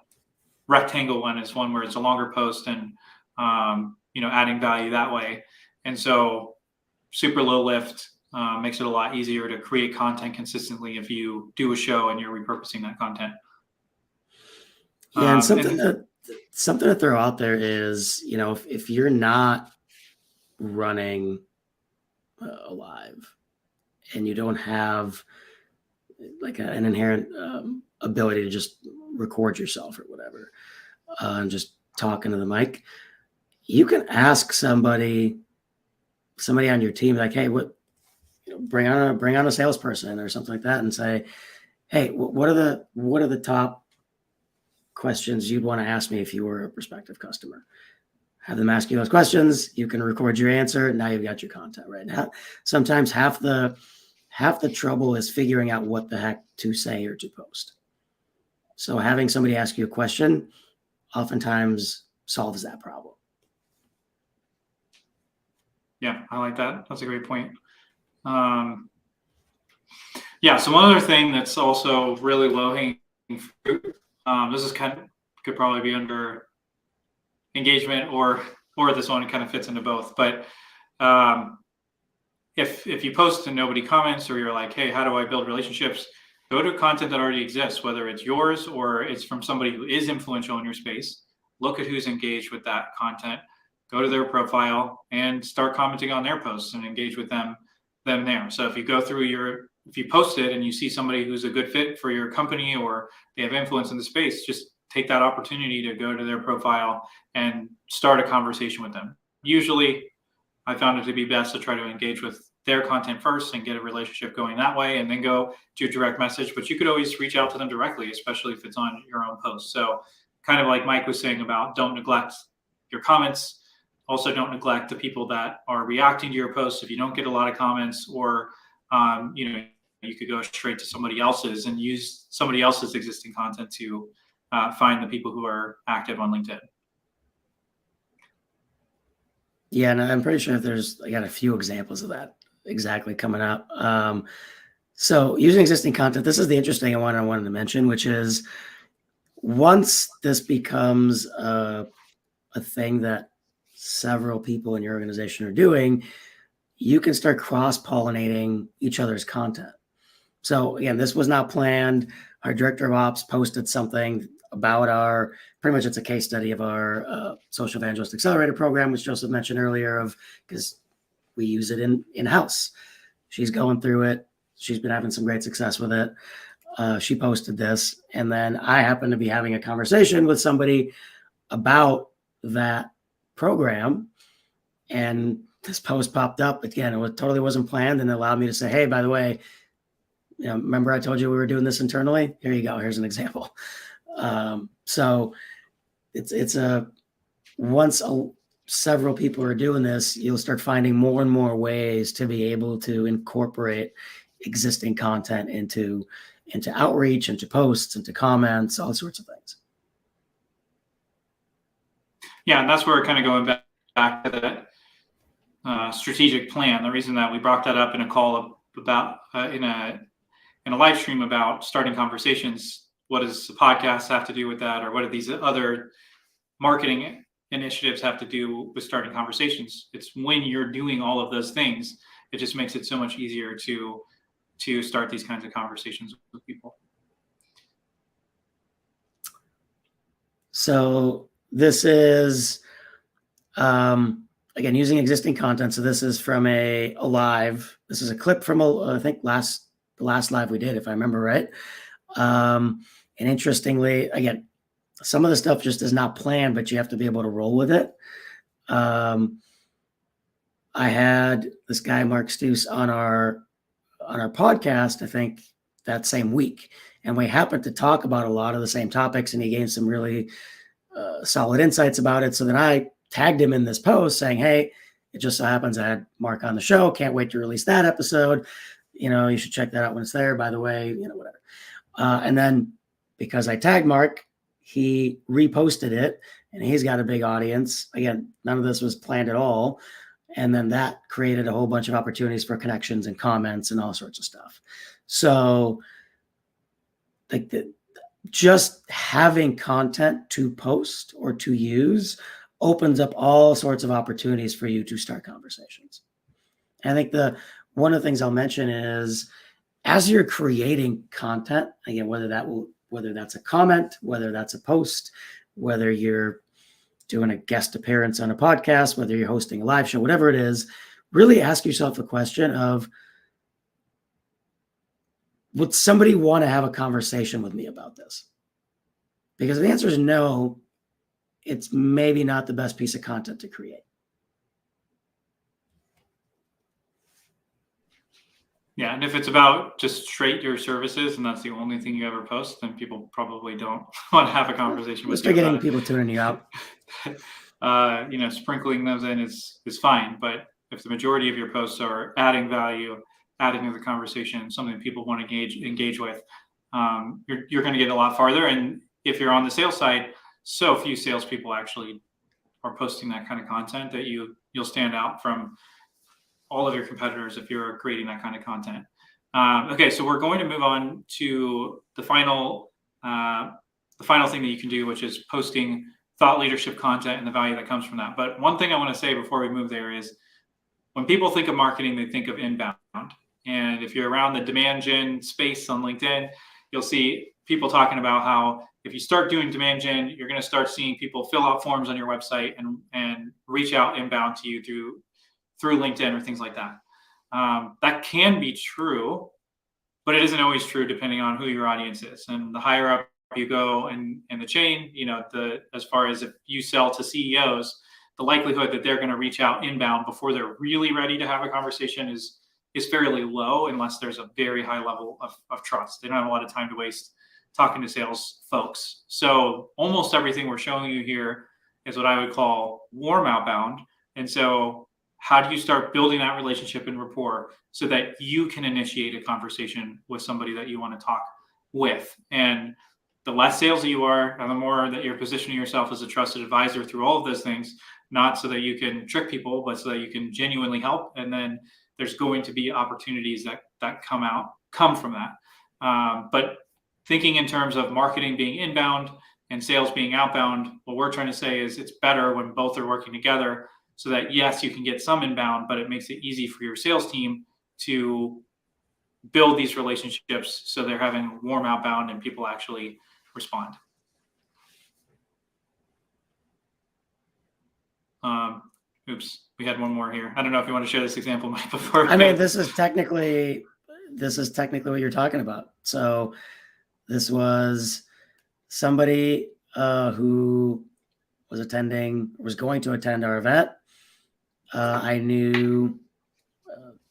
Speaker 2: rectangle one is one where it's a longer post and, adding value that way. And so super low lift, makes it a lot easier to create content consistently if you do a show and you're repurposing that content.
Speaker 1: Yeah, and something to throw out there is, if you're not running a live and you don't have like an inherent ability to just record yourself or whatever, and just talking to the mic, you can ask somebody on your team, like, hey, bring on a salesperson or something like that, and say, hey, what are the top questions you'd want to ask me if you were a prospective customer? Have them ask you those questions. You can record your answer. Now you've got your content right now. Sometimes half the trouble is figuring out what the heck to say or to post. So having somebody ask you a question oftentimes solves that problem.
Speaker 2: Yeah, I like that. That's a great point. Yeah, so one other thing that's also really low-hanging fruit, this is could probably be under engagement, or this one kind of fits into both. But if you post and nobody comments, or you're like, hey, how do I build relationships? Go to content that already exists, whether it's yours or it's from somebody who is influential in your space. Look at who's engaged with that content. Go to their profile and start commenting on their posts and engage with them there. So if you go through if you post it and you see somebody who's a good fit for your company or they have influence in the space, just take that opportunity to go to their profile and start a conversation with them. Usually I found it to be best to try to engage with their content first and get a relationship going that way, and then go to a direct message. But you could always reach out to them directly, especially if it's on your own post. So kind of like Mike was saying about don't neglect your comments. Also, don't neglect the people that are reacting to your posts. If you don't get a lot of comments, or you could go straight to somebody else's and use somebody else's existing content to find the people who are active on LinkedIn.
Speaker 1: Yeah, and I'm pretty sure I got a few examples of that exactly coming up. So using existing content, this is the interesting one I wanted to mention, which is once this becomes a thing that several people in your organization are doing, you can start cross-pollinating each other's content. So again, this was not planned. Our director of ops posted something about pretty much it's a case study of our Social Evangelist Accelerator program, which Joseph mentioned earlier, because we use it in-house. She's going through it. She's been having some great success with it. She posted this, and then I happened to be having a conversation with somebody about that program, And this post popped up again. Totally wasn't planned, and it allowed me to say, "Hey, by the way, remember I told you we were doing this internally? Here you go. Here's an example." So it's once several people are doing this, you'll start finding more and more ways to be able to incorporate existing content into outreach, into posts, into comments, all sorts of things.
Speaker 2: Yeah, and that's where we're kind of going back to that strategic plan. The reason that we brought that up in a call about in a live stream about starting conversations. What does the podcast have to do with that, or what do these other marketing initiatives have to do with starting conversations? It's when you're doing all of those things, it just makes it so much easier to start these kinds of conversations with people.
Speaker 1: So this is again using existing content. So this is from a live. This is a clip from I think the last live we did, if I remember right. And interestingly, again, some of the stuff just is not planned, but you have to be able to roll with it. I had this guy, Mark Stoos, on our podcast, I think that same week. And we happened to talk about a lot of the same topics, and he gave some really solid insights about it. So then I tagged him in this post saying, "Hey, it just so happens I had Mark on the show. Can't wait to release that episode. You should check that out when it's there, by the way, whatever." And then because I tagged Mark, he reposted it, and he's got a big audience. Again, none of this was planned at all. And then that created a whole bunch of opportunities for connections and comments and all sorts of stuff. So just having content to post or to use opens up all sorts of opportunities for you to start conversations. I think one of the things I'll mention is, as you're creating content, again, whether that's a comment, whether that's a post, whether you're doing a guest appearance on a podcast, whether you're hosting a live show, whatever it is, really ask yourself the question of, would somebody want to have a conversation with me about this? Because if the answer is no, it's maybe not the best piece of content to create.
Speaker 2: Yeah, and if it's about just straight your services and that's the only thing you ever post, then people probably don't want to have a conversation with you.
Speaker 1: Start getting people tuning you out.
Speaker 2: Sprinkling those in is fine, but if the majority of your posts are adding value, adding to the conversation, something people want to engage with, you're going to get a lot farther. And if you're on the sales side, so few salespeople actually are posting that kind of content that you'll stand out from all of your competitors if you're creating that kind of content. Okay, so we're going to move on to the final thing that you can do, which is posting thought leadership content and the value that comes from that. But one thing I want to say before we move there is, when people think of marketing, they think of inbound. And if you're around the demand gen space on LinkedIn, you'll see people talking about how if you start doing demand gen, you're going to start seeing people fill out forms on your website and reach out inbound to you through LinkedIn or things like that. That can be true, but it isn't always true depending on who your audience is. And the higher up you go in the chain, as far as if you sell to CEOs, the likelihood that they're going to reach out inbound before they're really ready to have a conversation is fairly low, unless there's a very high level of trust. They don't have a lot of time to waste talking to sales folks. So almost everything we're showing you here is what I would call warm outbound. And so how do you start building that relationship and rapport so that you can initiate a conversation with somebody that you want to talk with? And the less salesy you are, and the more that you're positioning yourself as a trusted advisor through all of those things, not so that you can trick people, but so that you can genuinely help. And then there's going to be opportunities that come from that. But thinking in terms of marketing being inbound and sales being outbound, what we're trying to say is it's better when both are working together, so that, yes, you can get some inbound, but it makes it easy for your sales team to build these relationships so they're having warm outbound and people actually respond. Oops, we had one more here. I don't know if you want to share this example, Mike, before.
Speaker 1: I mean, this is technically what you're talking about. So this was somebody who was going to attend our event. I knew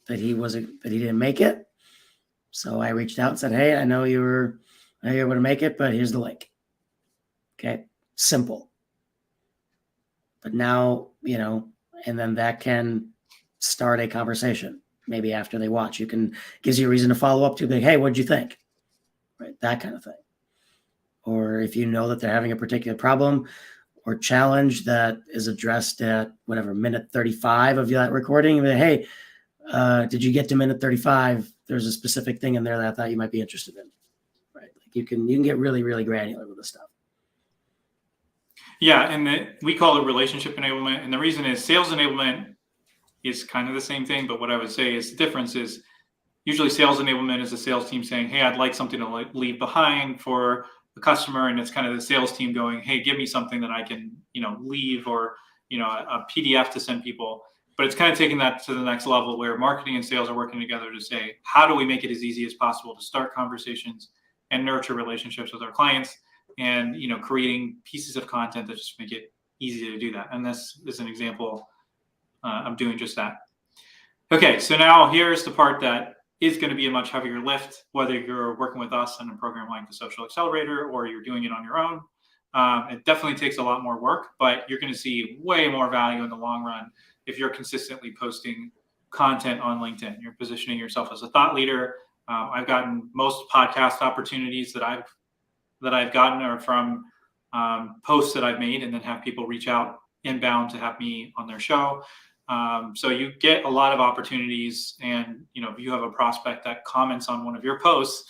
Speaker 1: that he didn't make it. So I reached out and said, "Hey, I know you were able to make it, but here's the link." Okay, simple. But now, and then that can start a conversation. Maybe after they watch, gives you a reason to follow up to, like, "Hey, what'd you think?" Right, that kind of thing. Or if you know that they're having a particular problem or challenge that is addressed at whatever minute 35 of that recording, and hey, did you get to minute 35? There's a specific thing in there that I thought you might be interested in. Right, like you can get really, really granular with this stuff.
Speaker 2: Yeah, and we call it relationship enablement, and the reason is sales enablement is kind of the same thing, but what I would say is the difference is usually sales enablement is a sales team saying, "Hey, I'd like something to leave behind for the customer," and it's kind of the sales team going, "Hey, give me something that I can, leave, or a PDF to send people." But it's kind of taking that to the next level where marketing and sales are working together to say, how do we make it as easy as possible to start conversations and nurture relationships with our clients, and creating pieces of content that just make it easy to do that. And this is an example of doing just that. Okay, so now here's the part that is going to be a much heavier lift, whether you're working with us in a program like the Social Accelerator or you're doing it on your own. It definitely takes a lot more work, but you're going to see way more value in the long run if you're consistently posting content on LinkedIn. You're positioning yourself as a thought leader. I've gotten most podcast opportunities that I've gotten are from posts that I've made, and then have people reach out inbound to have me on their show. So you get a lot of opportunities, and if you have a prospect that comments on one of your posts,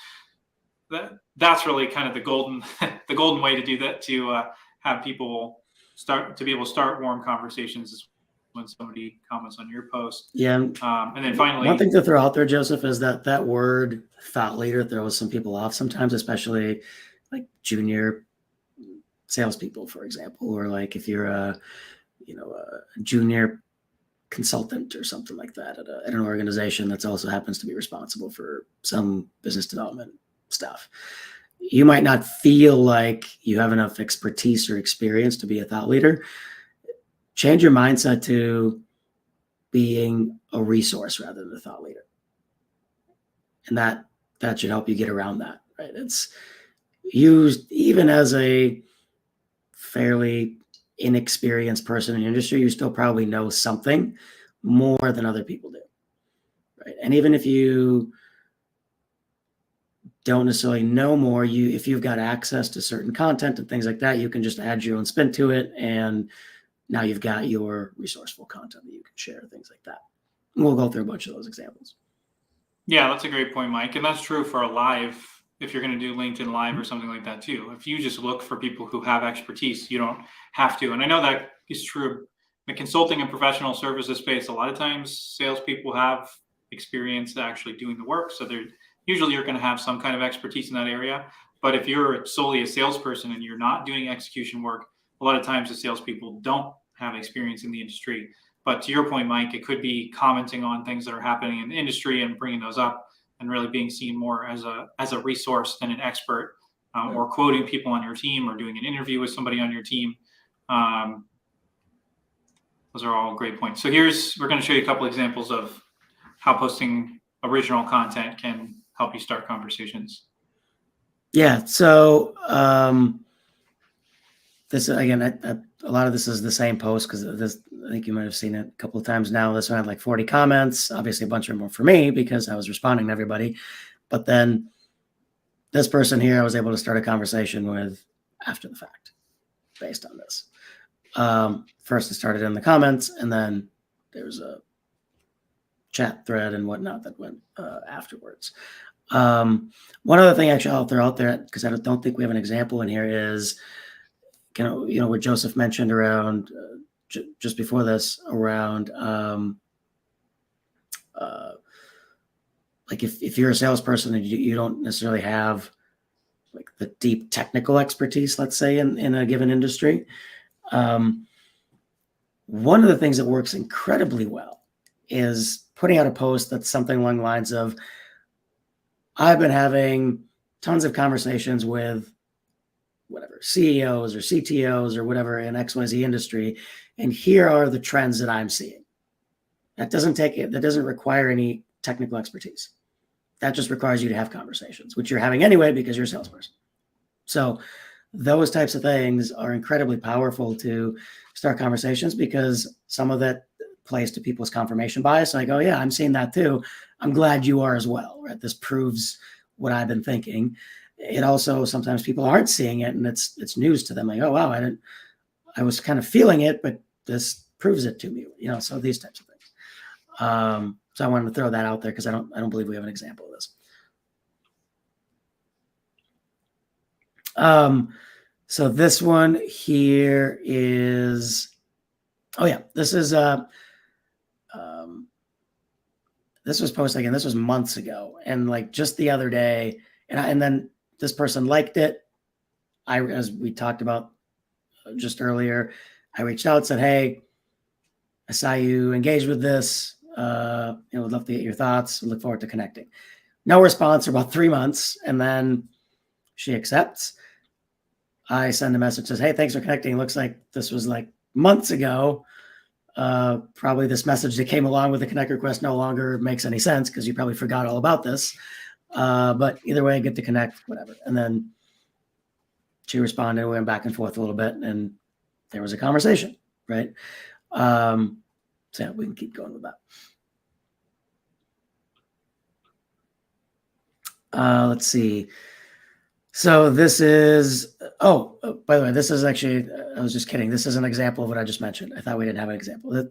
Speaker 2: that's really kind of the golden way to do that, to have people be able to start warm conversations when somebody comments on your post.
Speaker 1: Yeah.
Speaker 2: And then finally,
Speaker 1: one thing to throw out there, Joseph, is that word thought leader throws some people off sometimes, especially like junior salespeople, for example, or like if you're a junior consultant or something like that at an organization that's also happens to be responsible for some business development stuff. You might not feel like you have enough expertise or experience to be a thought leader. Change your mindset to being a resource rather than a thought leader. And that should help you get around that, right? It's used even as a fairly inexperienced person in the industry, you still probably know something more than other people do, right? And even if you don't necessarily know more, if you've got access to certain content and things like that, you can just add your own spin to it, and now you've got your resourceful content that you can share, things like that. And we'll go through a bunch of those examples.
Speaker 2: Yeah, that's a great point, Mike. And that's true for a live, if you're going to do LinkedIn Live or something like that too. If you just look for people who have expertise, you don't have to. And I know that is true in the consulting and professional services space. A lot of times salespeople have experience actually doing the work. So usually you're going to have some kind of expertise in that area. But if you're solely a salesperson and you're not doing execution work, a lot of times the salespeople don't have experience in the industry. But to your point, Mike, it could be commenting on things that are happening in the industry and bringing those up, and really being seen more as a resource than an expert, or quoting people on your team, or doing an interview with somebody on your team. Those are all great points. So we're going to show you a couple examples of how posting original content can help you start conversations.
Speaker 1: Yeah. So this, again, a lot of this is the same post, because I think you might have seen it a couple of times now. This one had like 40 comments, obviously a bunch of them were for me because I was responding to everybody. But then this person here, I was able to start a conversation with after the fact based on this. First it started in the comments, and then there was a chat thread and whatnot that went afterwards. One other thing actually I'll throw out there, because I don't think we have an example in here, is what Joseph mentioned around just before this, around like if you're a salesperson and you don't necessarily have like the deep technical expertise, let's say in a given industry, one of the things that works incredibly well is putting out a post that's something along the lines of, I've been having tons of conversations with whatever CEOs or CTOs or whatever in XYZ industry, and here are the trends that I'm seeing. That doesn't require any technical expertise. That just requires you to have conversations, which you're having anyway because you're a salesperson. So those types of things are incredibly powerful to start conversations, because some of that plays to people's confirmation bias. Like, oh yeah, I'm seeing that too. I'm glad you are as well, right? This proves what I've been thinking. It also, sometimes people aren't seeing it and it's news to them. Like, oh wow, I was kind of feeling it, but this proves it to me, so these types of things. So I wanted to throw that out there because I don't believe we have an example of this. So this one here is, oh yeah, this is this was posted again. This was months ago, and like just the other day, and then this person liked it. As we talked about just earlier, I reached out, said, hey, I saw you engaged with this. Would love to get your thoughts. Look forward to connecting. No response for about 3 months, and then she accepts. I send a message, says, hey, thanks for connecting. Looks like this was like months ago. Probably this message that came along with the connect request no longer makes any sense because you probably forgot all about this. But either way, get to connect, whatever. And then she responded, we went back and forth a little bit, and there was a conversation, right? So yeah, we can keep going with that. Let's see. So this is, by the way, this is actually, I was just kidding. This is an example of what I just mentioned. I thought we didn't have an example.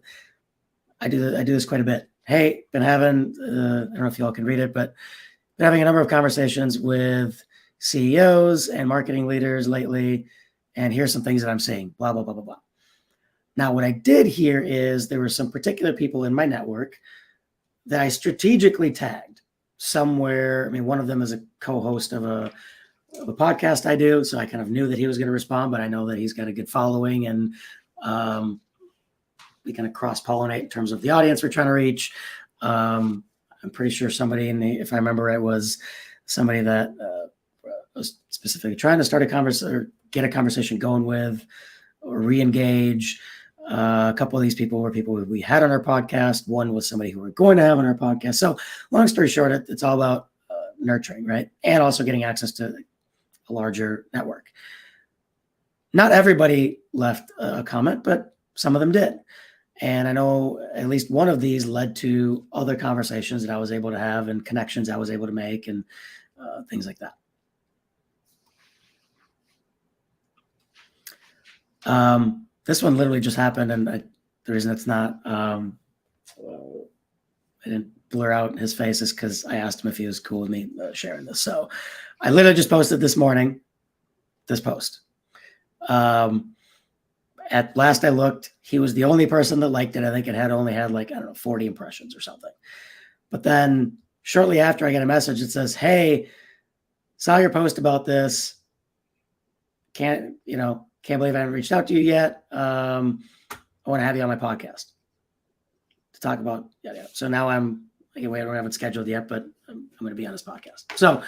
Speaker 1: I do this quite a bit. Hey, been having, I don't know if you all can read it, but been having a number of conversations with CEOs and marketing leaders lately, and here's some things that I'm seeing, blah, blah, blah, blah, blah. Now, what I did here is there were some particular people in my network that I strategically tagged somewhere. I mean, one of them is a co-host of a podcast I do, so I kind of knew that he was going to respond, but I know that he's got a good following, and we kind of cross-pollinate in terms of the audience we're trying to reach. I'm pretty sure somebody if I remember right, was somebody that was specifically trying to start a conversation or get a conversation going with or re-engage. A couple of these people were people we had on our podcast. One was somebody who we're going to have on our podcast. So long story short, it's all about nurturing, right? And also getting access to a larger network. Not everybody left a comment, but some of them did. And I know at least one of these led to other conversations that I was able to have and connections I was able to make and things like that. This one literally just happened, and the reason it's not, I didn't blur out his face is because I asked him if he was cool with me sharing this. So I literally just posted this morning, this post. At last I looked, he was the only person that liked it. I think it only had like, 40 impressions or something. But then shortly after I get a message that says, hey, saw your post about this. Can't believe I haven't reached out to you yet. I want to have you on my podcast to talk about, yeah. So now I don't have it scheduled yet, but I'm going to be on this podcast. So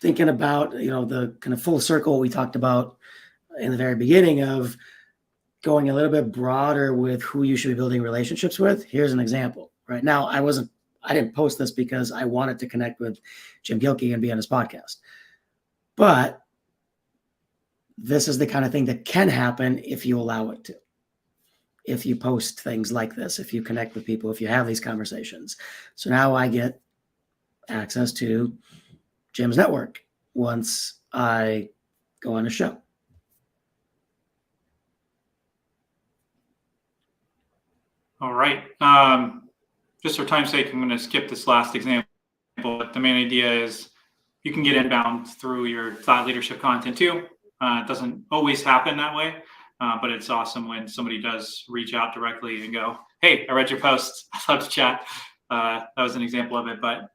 Speaker 1: thinking about, the kind of full circle we talked about in the very beginning of going a little bit broader with who you should be building relationships with. Here's an example. Right now, I didn't post this because I wanted to connect with Jim Gilkey and be on his podcast. But this is the kind of thing that can happen if you allow it to. If you post things like this, if you connect with people, if you have these conversations. So now I get access to Jim's network once I go on a show.
Speaker 2: All right. Just for time's sake, I'm going to skip this last example. But the main idea is you can get inbound through your thought leadership content too. It doesn't always happen that way, but it's awesome when somebody does reach out directly and go, hey, I read your post. I'd love to chat. That was an example of it. But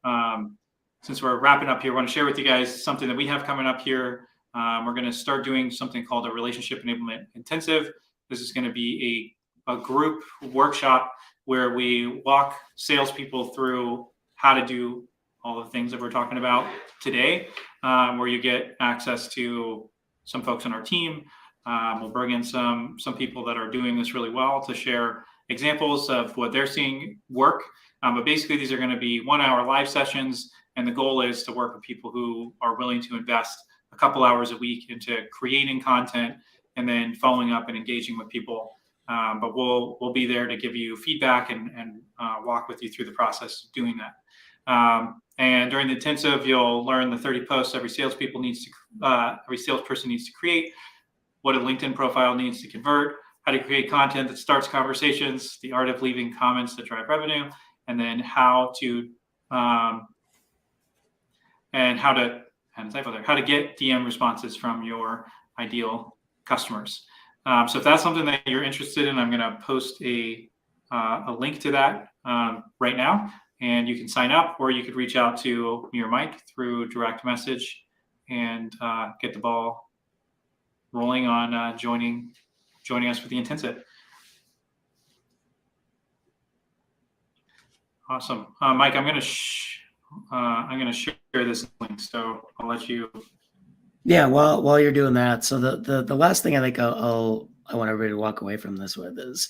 Speaker 2: since we're wrapping up here, I want to share with you guys something that we have coming up here. We're going to start doing something called a Relationship Enablement Intensive. This is going to be a group workshop where we walk salespeople through how to do all the things that we're talking about today, where you get access to some folks on our team. We'll bring in some people that are doing this really well to share examples of what they're seeing work. But basically, these are going to be 1 hour live sessions. And the goal is to work with people who are willing to invest a couple hours a week into creating content and then following up and engaging with people. But we'll be there to give you feedback and walk with you through the process of doing that. And during the intensive, you'll learn the 30 posts every salesperson needs to create, what a LinkedIn profile needs to convert, how to create content that starts conversations, the art of leaving comments that drive revenue, and then how to get DM responses from your ideal customers. So if that's something that you're interested in, I'm going to post a link to that right now, and you can sign up, or you could reach out to me or Mike through direct message and get the ball rolling on joining us for the intensive. Awesome, Mike. I'm going to share this link, so I'll let you.
Speaker 1: Yeah, while you're doing that, so the last thing I think I want everybody to walk away from this with is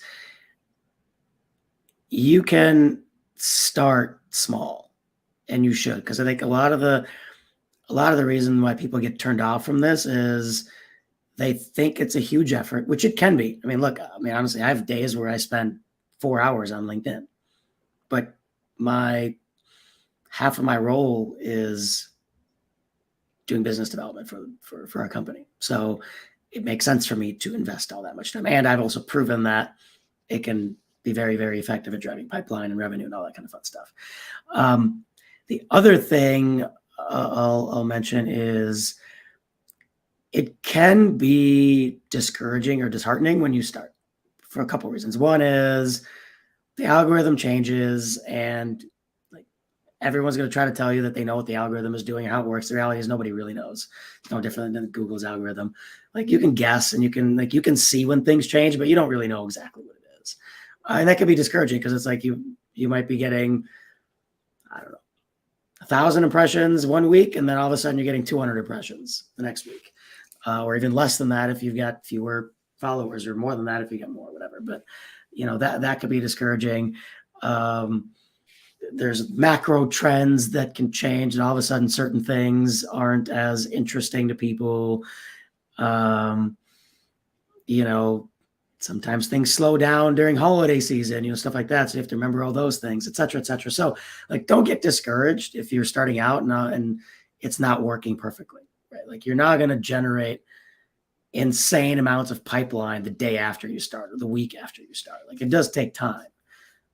Speaker 1: you can start small, and you should, because I think a lot of the reason why people get turned off from this is they think it's a huge effort, which it can be. I mean, look, honestly, I have days where I spend 4 hours on LinkedIn, but half of my role is doing business development for our company. So it makes sense for me to invest all that much time. And I've also proven that it can be very, very effective at driving pipeline and revenue and all that kind of fun stuff. The other thing I'll mention is it can be discouraging or disheartening when you start, for a couple of reasons. One is the algorithm changes, and everyone's going to try to tell you that they know what the algorithm is doing and how it works. The reality is nobody really knows. It's no different than Google's algorithm. You can guess and you can see when things change, but you don't really know exactly what it is. And that can be discouraging because it's you might be getting, I don't know, 1,000 impressions one week, and then all of a sudden you're getting 200 impressions the next week, or even less than that if you've got fewer followers, or more than that if you get more, whatever. But that could be discouraging. There's macro trends that can change, and all of a sudden certain things aren't as interesting to people. Sometimes things slow down during holiday season, stuff like that. So you have to remember all those things, et cetera, et cetera. So don't get discouraged if you're starting out and it's not working perfectly, right? You're not going to generate insane amounts of pipeline the day after you start or the week after you start. It does take time,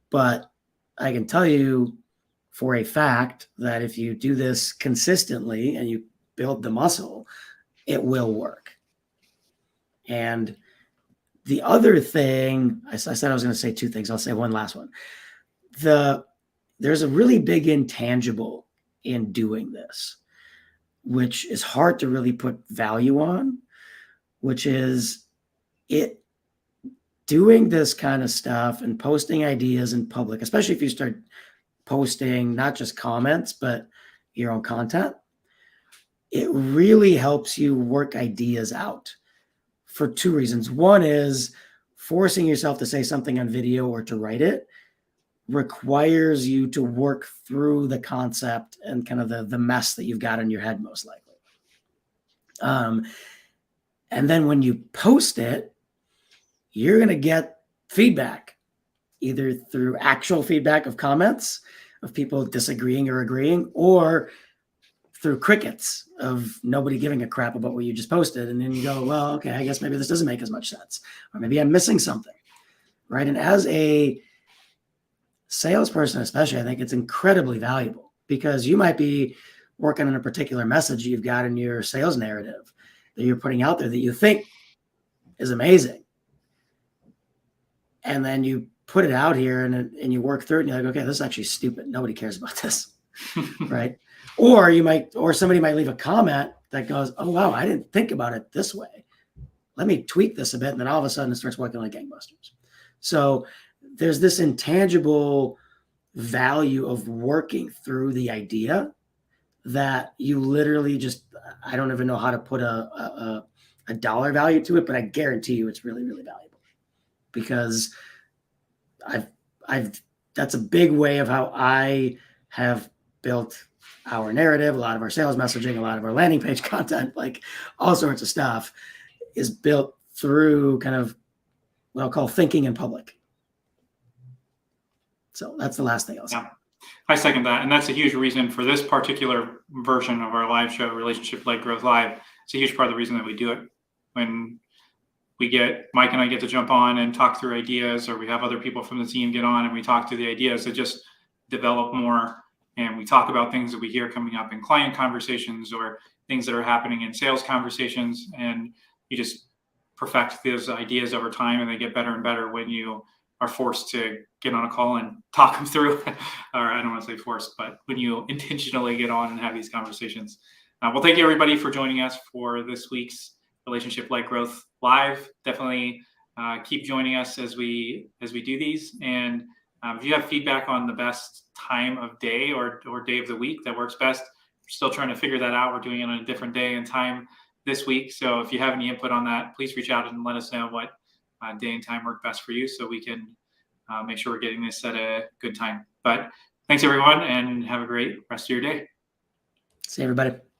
Speaker 1: but I can tell you for a fact that if you do this consistently and you build the muscle, it will work. And the other thing, I said I was going to say two things. I'll say one last one. There's a really big intangible in doing this, which is hard to really put value on, which is doing this kind of stuff and posting ideas in public, especially if you start posting not just comments, but your own content. It really helps you work ideas out for two reasons. One is forcing yourself to say something on video or to write it requires you to work through the concept and kind of the mess that you've got in your head, most likely. And then when you post it, you're going to get feedback, either through actual feedback of comments of people disagreeing or agreeing, or through crickets of nobody giving a crap about what you just posted. And then you go, well, okay, I guess maybe this doesn't make as much sense, or maybe I'm missing something, right? And as a salesperson, especially, I think it's incredibly valuable, because you might be working on a particular message you've got in your sales narrative that you're putting out there that you think is amazing. And then you put it out here and you work through it and you're like, okay, this is actually stupid. Nobody cares about this. Right. Or somebody might leave a comment that goes, oh, wow, I didn't think about it this way. Let me tweak this a bit. And then all of a sudden it starts working like gangbusters. So there's this intangible value of working through the idea that you literally just, I don't even know how to put a dollar value to it, but I guarantee you it's really, really valuable, because that's a big way of how I have built our narrative, a lot of our sales messaging, a lot of our landing page content, like all sorts of stuff is built through kind of what I'll call thinking in public. So that's the last thing I'll say.
Speaker 2: Yeah. I second that. And that's a huge reason for this particular version of our live show, Relationship-Led Growth Live. It's a huge part of the reason that we do it. When Mike and I get to jump on and talk through ideas, or we have other people from the team get on and we talk through the ideas that just develop more. And we talk about things that we hear coming up in client conversations or things that are happening in sales conversations. And you just perfect those ideas over time, and they get better and better when you are forced to get on a call and talk them through. Or I don't want to say forced, but when you intentionally get on and have these conversations. Well, thank you everybody for joining us for this week's Relationship-Led Growth Live. Definitely keep joining us as we do these. And if you have feedback on the best time of day or day of the week that works best, we're still trying to figure that out. We're doing it on a different day and time this week. So if you have any input on that, please reach out and let us know what day and time work best for you, so we can make sure we're getting this at a good time. But thanks everyone, and have a great rest of your day.
Speaker 1: See everybody.